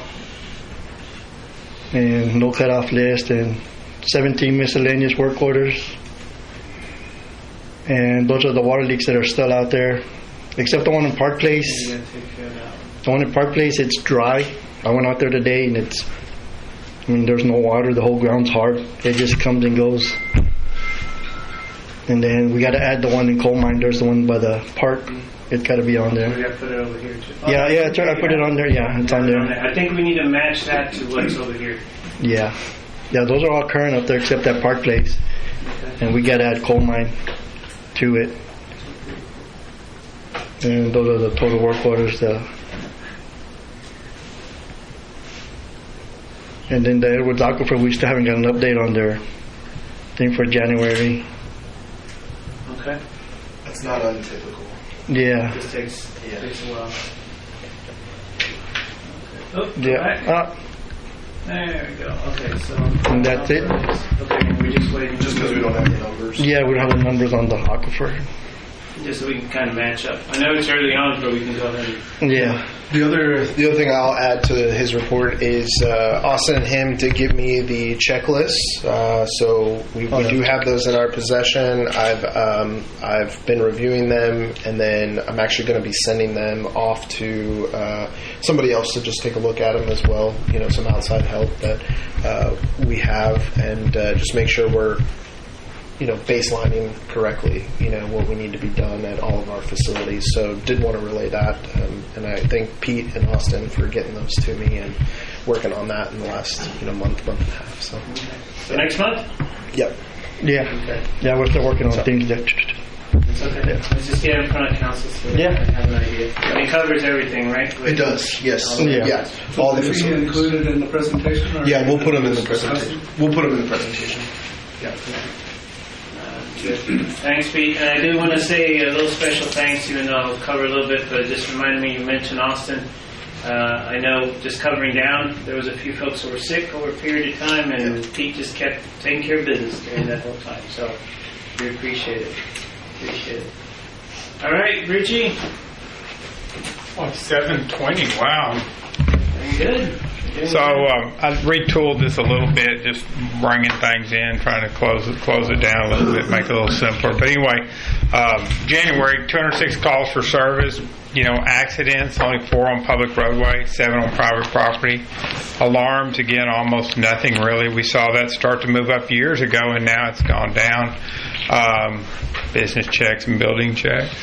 And no cutoff list, and 17 miscellaneous work orders. And those are the water leaks that are still out there, except the one in Park Place. You got to take care of that one. The one in Park Place, it's dry. I went out there today, and there's no water. The whole ground's hard. It just comes and goes. And then we got to add the one in Coal Mine. There's the one by the park. It's got to be on We there. got to put it over here, too. Yeah, I put it on there. Yeah, it's on there. I think we need to match that to what's over here. Yeah, those are all current up there except that Park Place. And we got to add Coal Mine to it. And those are the total work orders. And then the Edwards Aquifer, we still haven't got an update on their thing for January. Okay. That's not untypical. Yeah. This takes a while. Oh, Yeah. right. There we go. Okay, so. And that's it? Okay, we're just waiting. Just because we don't have the numbers. Yeah, we don't have the numbers on the aquifer. Just so we can kind of match up. I know it's early on, but we can go ahead and. Yeah. The other thing I'll add to his report is Austin and him did give me the checklist, so we do have those in our possession. I've been reviewing them, and then I'm actually going to be sending them off to somebody else to just take a look at them as well. You know, some outside help that we have, and just make sure we're baselining correctly, what we need to be done at all of our facilities. So did want to relay that. And I thank Pete and Austin for getting those to me and working on that in the last, month and a half. So next month? Yep. Yeah. Okay. Yeah, we're still working on things that. It's okay. Yeah. Let's just get it in front of council so they have an idea. And it covers everything, right? It does, yes. Yeah. All the Will they be facilities. included in the presentation? Or Yeah, we'll put them in the presentation. We'll put them in the presentation. Yeah. Good. Thanks, Pete. And I do want to say a little special thanks, even though I'll cover a little bit, but it just reminded me you mentioned Austin. I know just covering down, there was a few folks who were sick over a period of time, and Pete just kept taking care of business during that whole time. So we appreciate it. All right, Richie. 7:20. Wow. Very good. So I retooled this a little bit, just bringing things in, trying to close it down a little bit, make it a little simpler. But anyway, January, 206 calls for service. Accidents, only 4 on public roadway, 7 on private property. Alarms, again, almost nothing really. We saw that start to move up years ago, and now it's gone down. Business checks and building checks.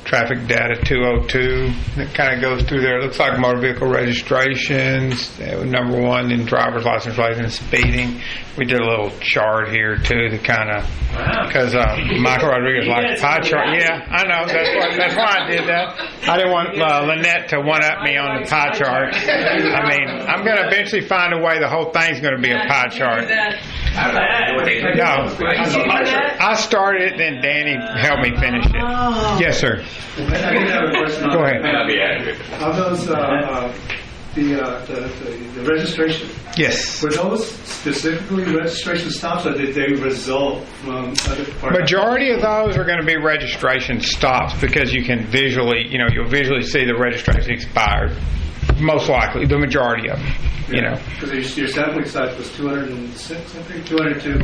Traffic data 202, that kind of goes through there. It looks like motor vehicle registrations, number 1, then driver's license, speeding. We did a little chart here too to kind of, because Michael Rodriguez likes pie chart. Yeah, I know, that's why I did that. I didn't want Lynette to one-up me on the pie chart. I mean, I'm going to eventually find a way the whole thing's going to be a pie chart. No, I started it, then Danny helped me finish it. Yes, sir. I did have a question. Go ahead. Are those the registration? Yes. Were those specifically registration stops, or did they result from other departments? Majority of those are going to be registration stops because you can visually, you'll visually see the registration expired. Most likely, the majority of them. Because your sampling size was 206, I think, 202.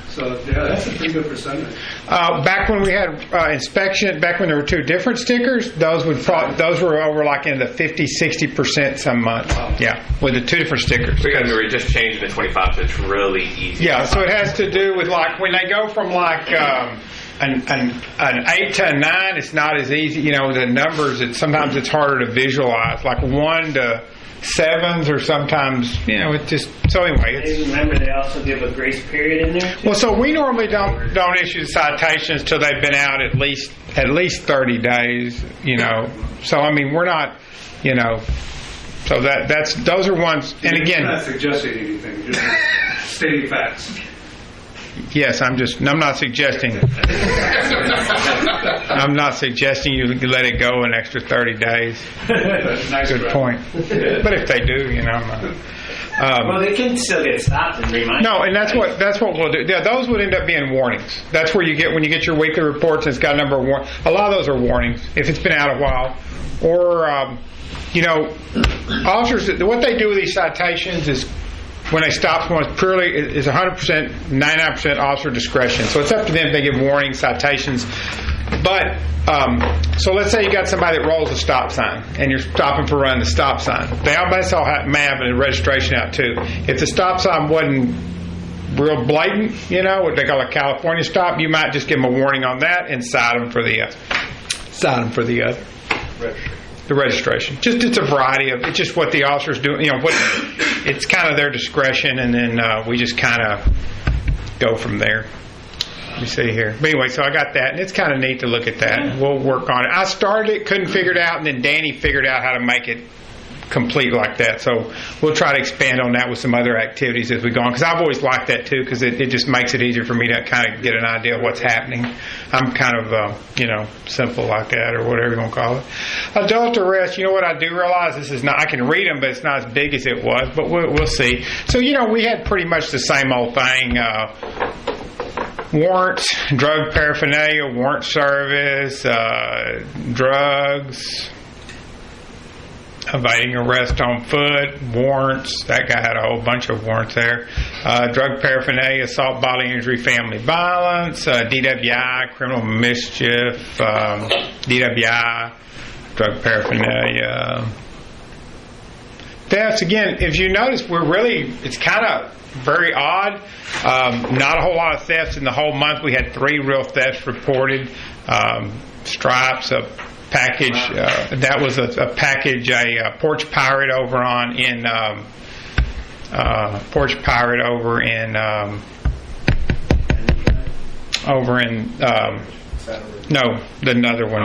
So yeah, that's a pretty good percentage. Back when we had inspection, back when there were 2 different stickers, those were over like in the 50-60% some months. Wow. Yeah, with the 2 different stickers. Because we were just changing the 25, so it's really easy. Yeah, so it has to do with like when they go from like an 8 to a 9, it's not as easy. The numbers, sometimes it's harder to visualize. Like 1 to 7s, or sometimes it just. So anyway, Remember, they also give a grace period in there. Well, so we normally don't issue citations till they've been out at least 30 days. So I mean, we're not. So those are ones. And again, you're not suggesting anything, just stating facts. Yes, I'm not suggesting. I'm not suggesting you let it go an extra 30 days. Nice. Good point. But if they do, well, they can still get stopped and reminded. No, and that's what we'll do. Yeah, those would end up being warnings. That's where you get when you get your weekly reports. And it's got a number of warnings. A lot of those are warnings if it's been out a while, or officers. What they do with these citations is, when they stop someone, it's 100%, 99% officer discretion. So it's up to them if they give warning citations. But so let's say you got somebody that rolls a stop sign, and you're stopping for running the stop sign. They also may have a registration out too. If the stop sign wasn't real blatant, what they call a California stop, you might just give them a warning on that and cite them for the other. The registration. Just it's a variety of. It's just what the officers do. It's kind of their discretion, and then we just kind of go from there. You see here. But anyway, so I got that, and it's kind of neat to look at that. We'll work on it. I started it, couldn't figure it out, and then Danny figured out how to make it complete like that. So we'll try to expand on that with some other activities as we go on, because I've always liked that too, because it just makes it easier for me to kind of get an idea of what's happening. I'm kind of simple like that, or whatever you want to call it. Adult arrest, you know what I do realize, this is not, I can read them, but it's not as big as it was, but we'll see. So we had pretty much the same old thing. Warrants, drug paraphernalia, warrant service, drugs, evading arrest on foot, warrants. That guy had a whole bunch of warrants there. Drug paraphernalia, assault, bodily injury, family violence, DWI, criminal mischief, DWI, drug paraphernalia. Thefts, again, if you notice, it's kind of very odd. Not a whole lot of thefts in the whole month. We had 3 real thefts reported. Stripes, a package, that was a package, a porch pirate over another one,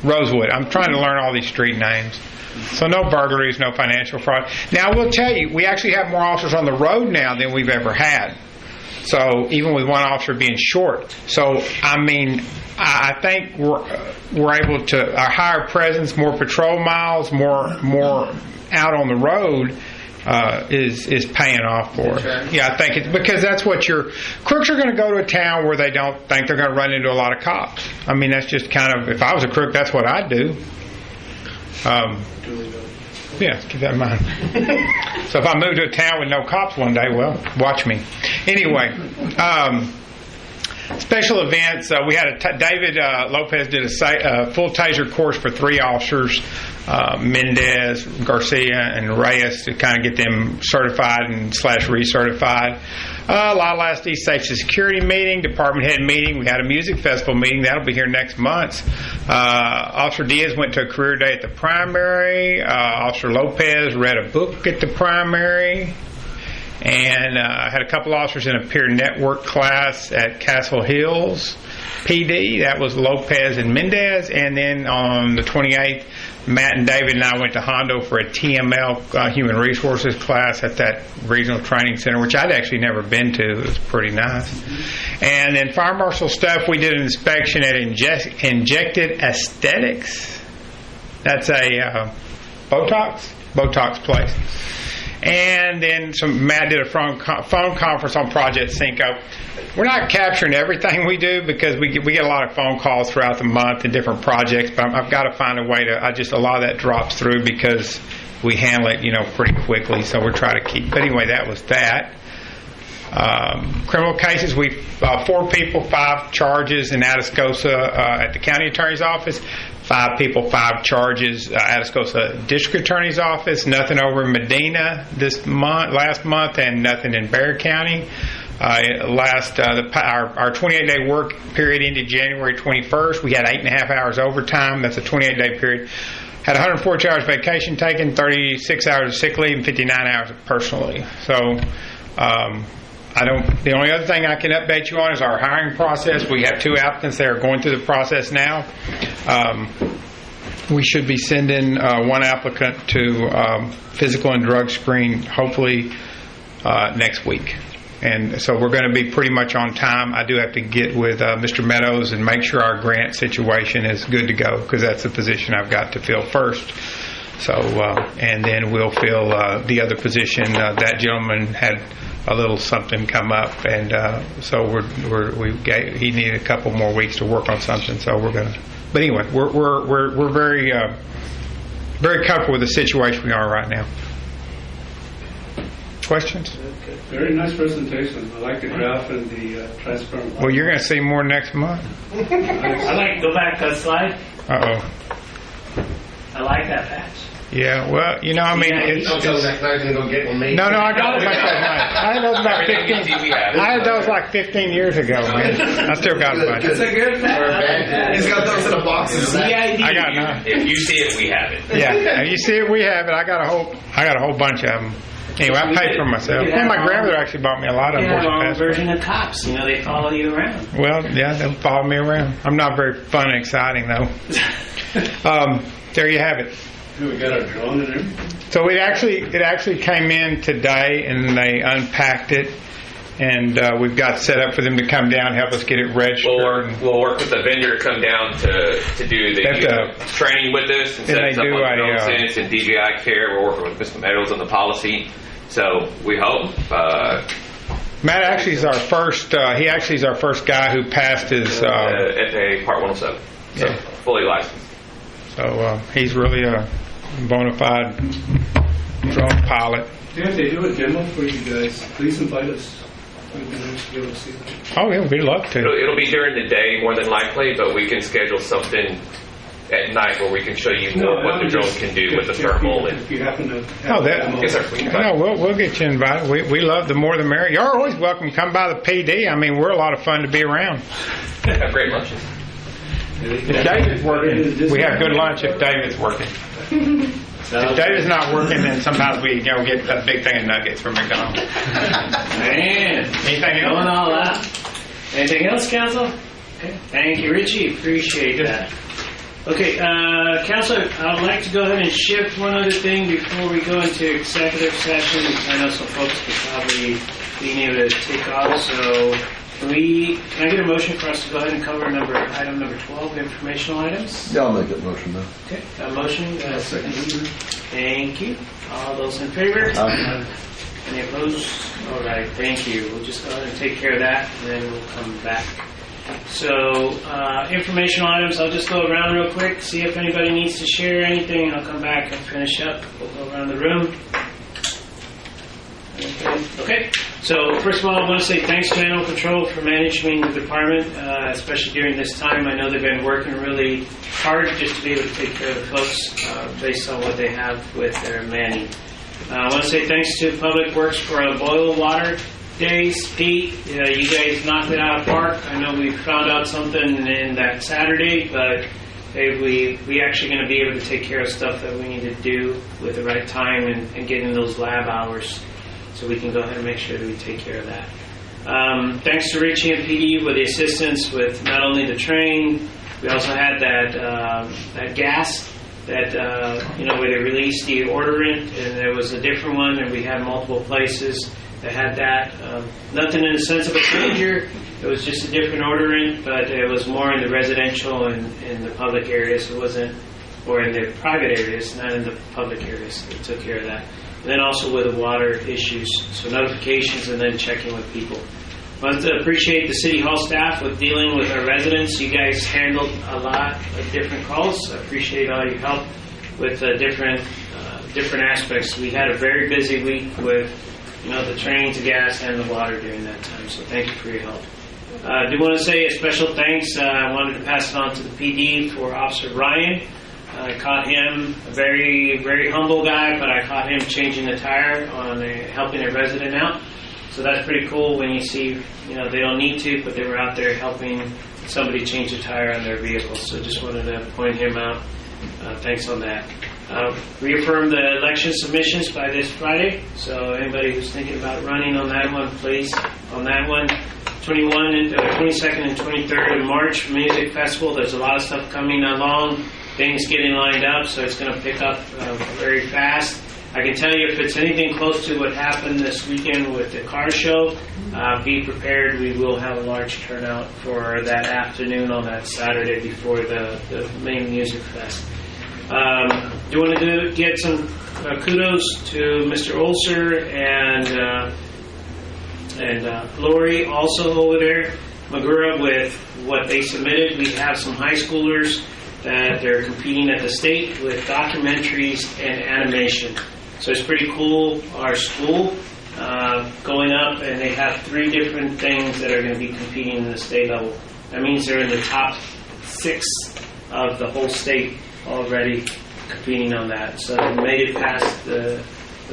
Rosewood. I'm trying to learn all these street names. So no burglaries, no financial fraud. Now I will tell you, we actually have more officers on the road now than we've ever had. So even with one officer being short. So I think we're able to, our higher presence, more patrol miles, more out on the road is paying off for us. Sure. Yeah, I think it's because that's what crooks are going to go to a town where they don't think they're going to run into a lot of cops. That's just kind of, if I was a crook, that's what I'd do. Yeah, keep that in mind. So if I move to a town with no cops one day, well, watch me. Anyway, special events. We had David Lopez did a full taser course for 3 officers, Mendez, Garcia, and Reyes, to kind of get them certified and /recertified. Last East Safety Security meeting, department head meeting. We had a music festival meeting. That'll be here next month. Officer Diaz went to a career day at the primary. Officer Lopez read a book at the primary. And I had a couple officers in a peer network class at Castle Hills PD. That was Lopez and Mendez. And then on the 28th, Matt and David and I went to Hondo for a TML Human Resources class at that regional training center, which I'd actually never been to. It was pretty nice. And then fire marshal stuff, we did an inspection at Injected Aesthetics. That's a Botox place. And then Matt did a phone conference on Project Cinco. We're not capturing everything we do because we get a lot of phone calls throughout the month and different projects, but I've got to find a way to, a lot of that drops through because we handle it, pretty quickly, so we're trying to keep. But anyway, that was that. Criminal cases, 4 people, 5 charges in Atascosa at the county attorney's office. 5 people, 5 charges, Atascosa District Attorney's Office. Nothing over in Medina last month, and nothing in Bexar County. Our 28-day work period ended January 21st. We had 8.5 hours overtime. That's a 28-day period. Had 140 hours vacation taken, 36 hours of sick leave, and 59 hours of personal leave. So, the only other thing I can update you on is our hiring process. We have 2 applicants that are going through the process now. We should be sending 1 applicant to physical and drug screen hopefully next week. And so we're going to be pretty much on time. I do have to get with Mr. Meadows and make sure our grant situation is good to go, because that's the position I've got to fill first. So, and then we'll fill the other position. That gentleman had a little something come up, and so he needed a couple more weeks to work on something. So we're gonna. But anyway, we're very very comfortable with the situation we are right now. Questions? Okay. Very nice presentation. I like the graph and the transparent. Well, you're going to see more next month. I'd like to go back to the slide. Uh-oh. I like that patch. Yeah, well, it's... Don't tell that guy's going to go get one made. No, I got it about that night. I had those about 15... I had those like 15 years ago, man. I still got a bunch. It's a good patch. He's got those in a box. I got none. If you see it, we have it. Yeah, if you see it, we have it. I got a whole bunch of them. Anyway, I paid for myself. And my grandmother actually bought me a lot of them. You have our own version of cops. They follow you around. Well, yeah, they'll follow me around. I'm not very fun and exciting, though. There you have it. We got our drone and everything. So it actually came in today, and they unpacked it, and we've got set up for them to come down and help us get it registered. We'll work with the vendor to come down to do the training with us and set us up on the drone sense and DJI care. We're working with Mr. Meadows on the policy. So we hope. Matt actually is our first. He actually is our first guy who passed his FAA Part 107. So fully licensed. So he's really a bona fide drone pilot. Yeah, if they do a demo for you guys, please invite us. We'd be nice to be able to see that. Oh yeah, we'd love to. It'll be during the day more than likely, but we can schedule something at night where we can show you more what the drone can do with the thermal. If you happen to have yes, sir. No, we'll get you invited. We love the more the merrier. You're always welcome to come by the PD. I mean, we're a lot of fun to be around. Have great lunches. If David's working, we have good lunch if David's working. If David's not working, then sometimes we get a big thing of nuggets from McDonald's. Man, anything else? Going all out. Anything else, Council? Okay. Thank you, Richie. Appreciate that. Okay, Councilor, I'd like to go ahead and shift one other thing before we go into executive session. I know some folks could probably be able to take off, so can I get a motion for us to go ahead and cover item number 12, informational items? Yeah, I'll make that motion now. Okay, a motion. Second. Thank you. All those in favor? Aye. Any opposed? All right, thank you. We'll just go ahead and take care of that, and then we'll come back. So, informational items, I'll just go around real quick, see if anybody needs to share anything, and I'll come back and finish up. We'll go around the room. Okay, so first of all, I want to say thanks to Animal Control for managing the department, especially during this time. I know they've been working really hard just to be able to take care of the folks based on what they have with their manning. I want to say thanks to Public Works for a boil water days. Pete, you guys knocked it out of the park. I know we found out something in that Saturday, but we actually going to be able to take care of stuff that we need to do with the right time and get in those lab hours. So we can go ahead and make sure that we take care of that. Thanks to Richie and PD with the assistance with not only the train, we also had that gas that where they released the odorant, and there was a different one, and we had multiple places that had that. Nothing in the sense of a danger. It was just a different odorant, but it was more in the residential and in the public areas. It wasn't, or in the private areas, not in the public areas. We took care of that. And then also with the water issues, so notifications and then checking with people. I want to appreciate the City Hall staff with dealing with our residents. You guys handled a lot of different calls. I appreciate all your help with different aspects. We had a very busy week with the trains, the gas, and the water during that time, so thank you for your help. I do want to say a special thanks. I wanted to pass it on to the PD for Officer Ryan. I caught him, a very, very humble guy, but I caught him changing the tire on helping a resident out. So that's pretty cool when you see, they don't need to, but they were out there helping somebody change the tire on their vehicle. So just wanted to point him out. Thanks on that. Reaffirm the election submissions by this Friday. So anybody who's thinking about running on that one, please, on that one. 22nd and 23rd of March, Music Festival. There's a lot of stuff coming along. Things getting lined up, so it's going to pick up very fast. I can tell you if it's anything close to what happened this weekend with the car show, be prepared. We will have a large turnout for that afternoon on that Saturday before the main music fest. Do want to get some kudos to Mr. Ulcer and Lori also over there, Magura, with what they submitted. We have some high schoolers that they're competing at the state with documentaries and animation. So it's pretty cool. Our school going up, and they have 3 different things that are going to be competing in the state level. That means they're in the top 6 of the whole state already competing on that. So they made it past the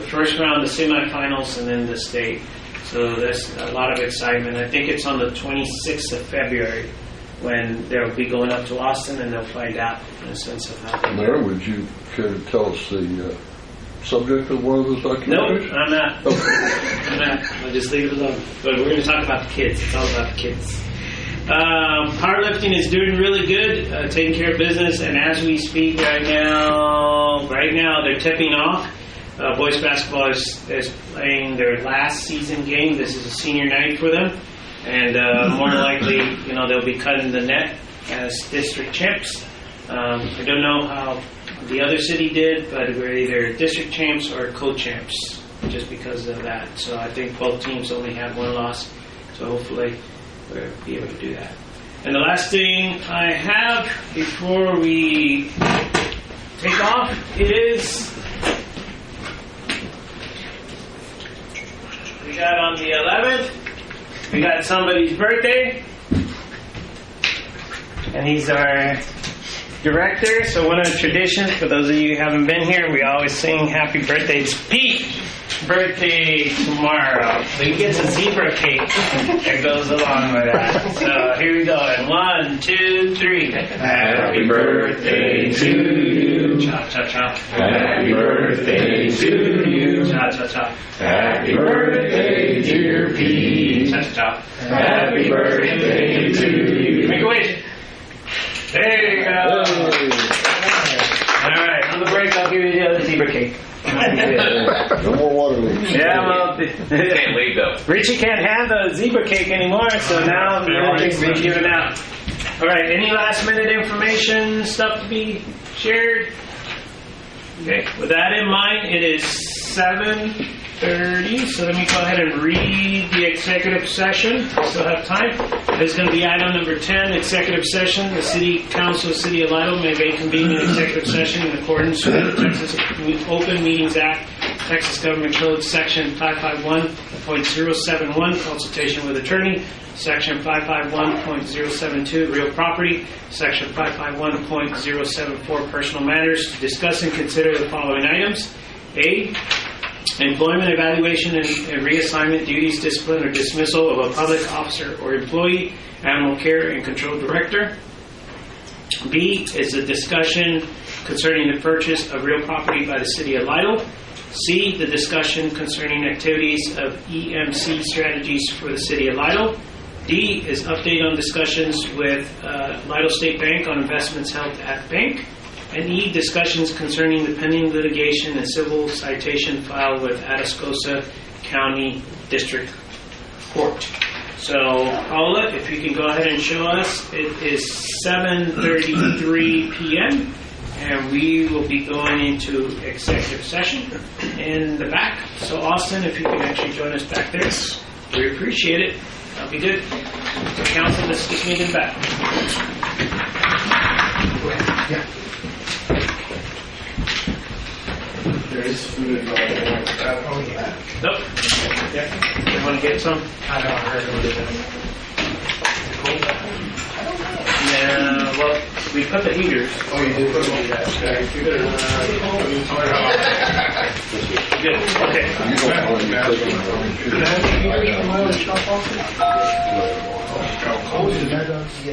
first round, the semifinals, and then the state. So there's a lot of excitement. I think it's on the 26th of February. When they'll be going up to Austin, and they'll find out in a sense of how they do. Mayor, would you care to tell us the subject of one of those documentaries? No, I'm not. I'm not. I'll just leave it alone. But we're going to talk about the kids. It's all about the kids. Powerlifting is doing really good, taking care of business, and as we speak right now, right now they're tipping off. Boys basketball is playing their last season game. This is a senior night for them, and more than likely, they'll be cutting the net as district champs. I don't know how the other city did, but we're either district champs or co-champs just because of that. So I think both teams only have one loss, so hopefully we'll be able to do that. And the last thing I have before we take off is we got on the 11th, we got somebody's birthday, and he's our director. So one of the traditions, for those of you who haven't been here, we always sing happy birthday to Pete. Birthday tomorrow. So he gets a zebra cake that goes along with that. So here we go. And 1, 2, 3. Happy birthday to you. Cha cha cha. Happy birthday to you. Cha cha cha. Happy birthday, dear Pete. Cha cha cha. Happy birthday to you. Make a wish. There you go. All right. On the break, I'll give you the other zebra cake. No more water leaks. Yeah, well, Can't leave though. Richie can't have the zebra cake anymore, so now everything's being given out. All right, any last minute information, stuff to be shared? Okay, with that in mind, it is 7:30, so let me go ahead and read the executive session. Still have time. There's going to be item number 10, executive session. The City Council, City of Lytle may reconvene an executive session in accordance with the Texas Open Meetings Act, Texas Government Code, Section 551.071, consultation with attorney, Section 551.072, real property, Section 551.074, personal matters, to discuss and consider the following items. A, employment, evaluation, and reassignment, duties, discipline, or dismissal of a public officer or employee, animal care and control director. B is a discussion concerning the purchase of real property by the City of Lytle. C, the discussion concerning activities of EMC strategies for the City of Lytle. D is update on discussions with Lytle State Bank on investments held at the bank. And E, discussions concerning the pending litigation and civil citation filed with Atascosa County District Court. So, Paula, if you can go ahead and show us, it is 7:33 p.m. and we will be going into executive session in the back. So, Austin, if you can actually join us back there, we appreciate it. That'll be good. So, Council, let's just meet in the back. Yeah. There is food involved. Oh, yeah. Nope. Yeah. You want to get some? I know, I heard it Yeah, well, we put the heaters. Oh, you did put them on that. Good. Okay. You don't want to be